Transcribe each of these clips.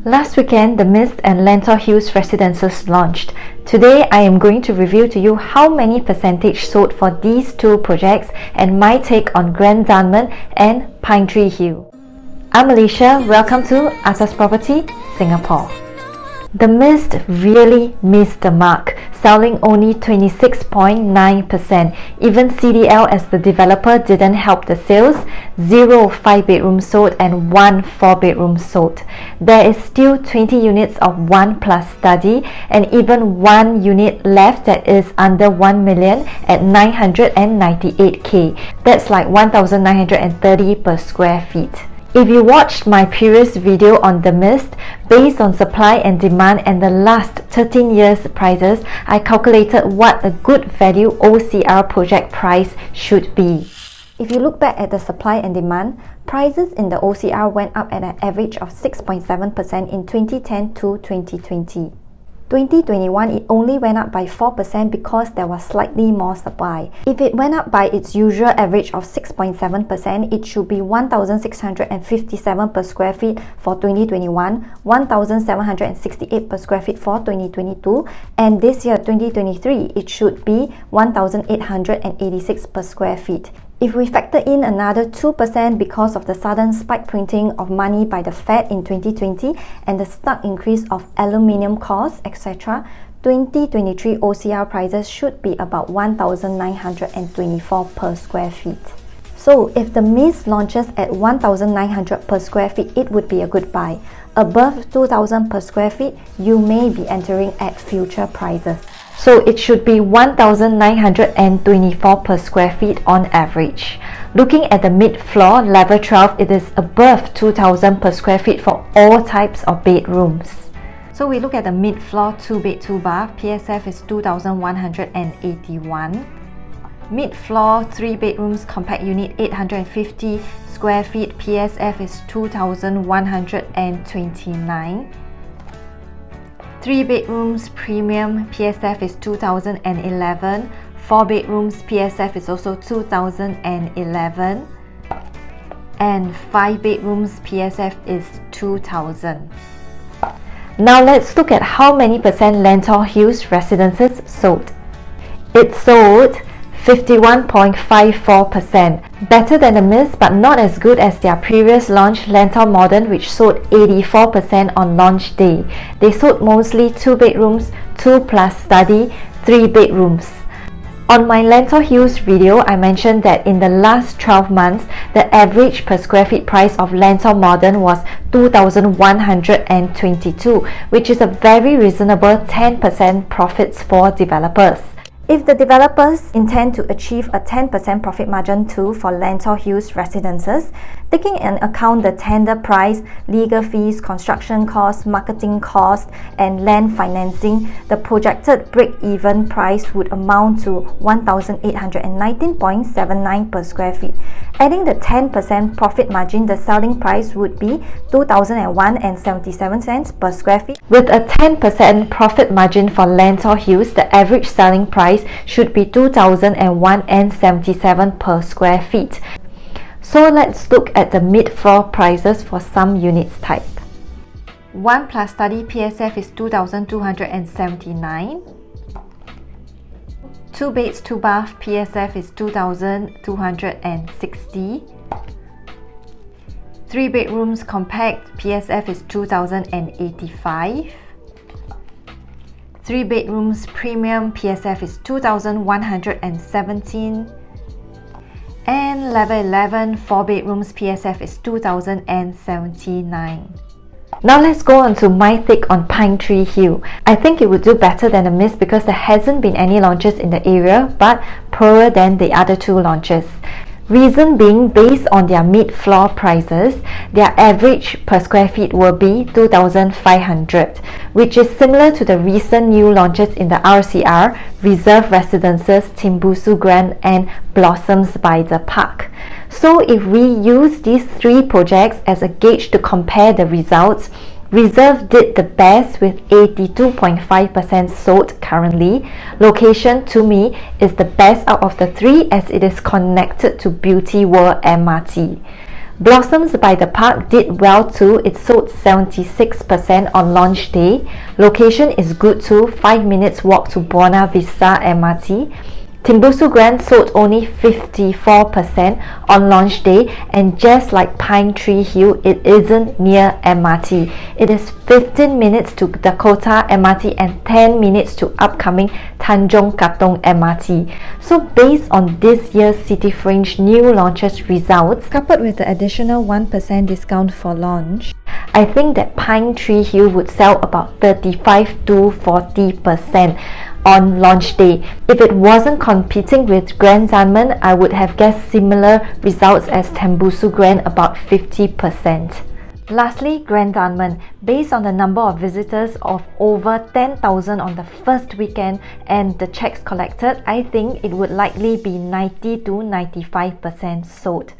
Last weekend, the Myst and Lentor Hills residences launched. Today, I am going to review to you how many percentage sold for these two projects and my take on Grand Dunman and Pinehill. I'm Alicia, welcome to Asas Property, Singapore. The Myst really missed the mark, selling only 26.9%. Even CDL as the developer didn't help the sales. 0 5-bedrooms sold and 1 4-bedroom sold. There is still 20 units of 1 plus study and even 1 unit left that is under 1 million at 998k. That's like 1,930 per square feet. If you watched my previous video on the Myst, based on supply and demand and the last 13 years prices, I calculated what a good value OCR project price should be. If you look back at the supply and demand, prices in the OCR went up at an average of 6.7% in 2010 to 2020. 2021, it only went up by 4% because there was slightly more supply. If it went up by its usual average of 6.7%, it should be 1,657 per square feet for 2021, 1,768 per square feet for 2022, and this year 2023, it should be 1,886 per square feet. If we factor in another 2% because of the sudden spike printing of money by the Fed in 2020 and the stark increase of aluminium costs, etc., 2023 OCR prices should be about 1,924 per square feet. So if the Myst launches at 1,900 per square feet, it would be a good buy. Above 2,000 per square feet, you may be entering at future prices. So it should be 1,924 per square feet on average. Looking at the mid-floor, level 12, it is above 2,000 per square feet for all types of bedrooms. So we look at the mid-floor 2-bed 2-bath, PSF is 2,181. Mid-floor 3 bedrooms compact unit 850 square feet, PSF is 2,129. 3 bedrooms premium PSF is 2011. 4 bedrooms PSF is also 2011. And 5 bedrooms PSF is 2000. Now let's look at how many percent Lentor Hills residences sold. It sold 51.54%, better than the Myst but not as good as their previous launch Lentor Modern, which sold 84% on launch day. They sold mostly 2 bedrooms, 2 plus study, 3 bedrooms. On my Lentor Hills video, I mentioned that in the last 12 months, the average per square feet price of Lentor Modern was 2,122, which is a very reasonable 10% profits for developers. If the developers intend to achieve a 10% profit margin too for Lentor Hills residences, taking into account the tender price, legal fees, construction costs, marketing costs, and land financing, the projected break-even price would amount to 1,819.79 per square feet. Adding the 10% profit margin, the selling price would be 2,001.77 cents per square feet. With a 10% profit margin for Lentor Hills, the average selling price should be 2,001.77 per square feet. So let's look at the mid-floor prices for some units type. 1 plus study PSF is 2,279. 2 beds 2 bath PSF is 2,260. 3 bedrooms compact PSF is 2,085. 3 bedrooms premium PSF is 2,117. And level 11 4 bedrooms PSF is 2,079. Now let's go on to my take on Pinehill. I think it would do better than the Myst because there hasn't been any launches in the area, but poorer than the other two launches. Reason being, based on their mid-floor prices, their average per square feet will be 2,500, which is similar to the recent new launches in the RCR, Reserve Residences, Tembusu Grand and Blossoms by the Park. So if we use these 3 projects as a gauge to compare the results, Reserve did the best with 82.5% sold currently. Location to me is the best out of the 3 as it is connected to Beauty World MRT. Blossoms by the Park did well too. It sold 76% on launch day. Location is good too, 5 minutes walk to Buona Vista MRT. Tembusu Grand sold only 54% on launch day, and just like Pine Tree Hill, it isn't near MRT. It is 15 minutes to Dakota MRT and 10 minutes to upcoming Tanjong Katong MRT. So based on this year's City Fringe new launches results, coupled with the additional 1% discount for launch, I think that Pine Tree Hill would sell about 35 to 40% on launch day. If it wasn't competing with Grand Dunman, I would have guessed similar results as Tembusu Grand, about 50%. Lastly, Grand Dunman. Based on the number of visitors of over 10,000 on the first weekend and the checks collected, I think it would likely be 90 to 95% sold.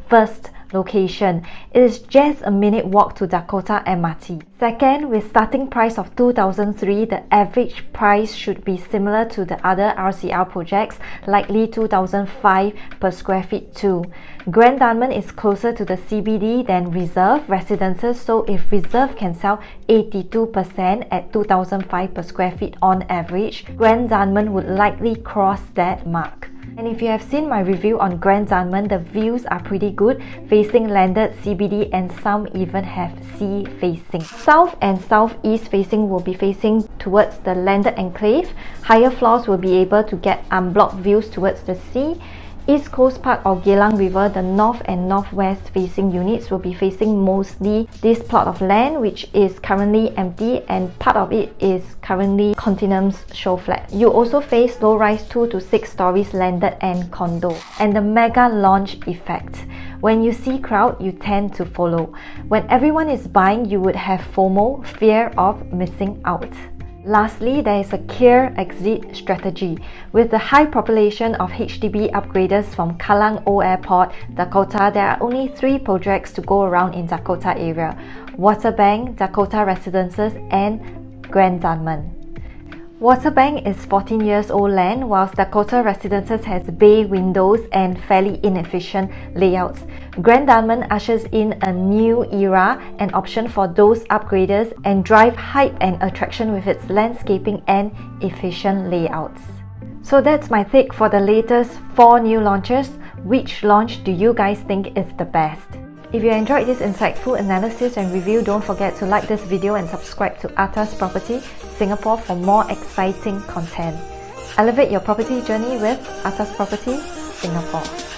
First, location. It is just a minute walk to Dakota MRT. Second, with starting price of 2003, the average price should be similar to the other RCR projects, likely 2005 per square feet too. Grand Dunman is closer to the CBD than Reserve residences, so if Reserve can sell 82% at 2005 per square feet on average, Grand Dunman would likely cross that mark. And if you have seen my review on Grand Dunman, the views are pretty good, facing landed CBD, and some even have sea facing. South and southeast facing will be facing towards the landed enclave. Higher floors will be able to get unblocked views towards the sea. East Coast Park or Geylang River, the north and northwest facing units will be facing mostly this plot of land, which is currently empty, and part of it is currently Continuum's show flat. You also face low-rise 2 to 6 stories landed and condo. And the mega launch effect. When you see crowd, you tend to follow. When everyone is buying, you would have FOMO, fear of missing out. Lastly, there is a clear exit strategy. With the high population of HDB upgraders from Kallang Old Airport, Dakota, there are only 3 projects to go around in Dakota area: Waterbank, Dakota Residences, and Grand Dunman. Waterbank is 14 years old land, whilst Dakota Residences has bay windows and fairly inefficient layouts. Grand Dunman ushers in a new era, an option for those upgraders, and drive hype and attraction with its landscaping and efficient layouts. So that's my take for the latest 4 new launches. Which launch do you guys think is the best? If you enjoyed this insightful analysis and review, don't forget to like this video and subscribe to Atas Property Singapore for more exciting content. Elevate your property journey with Atas Property Singapore.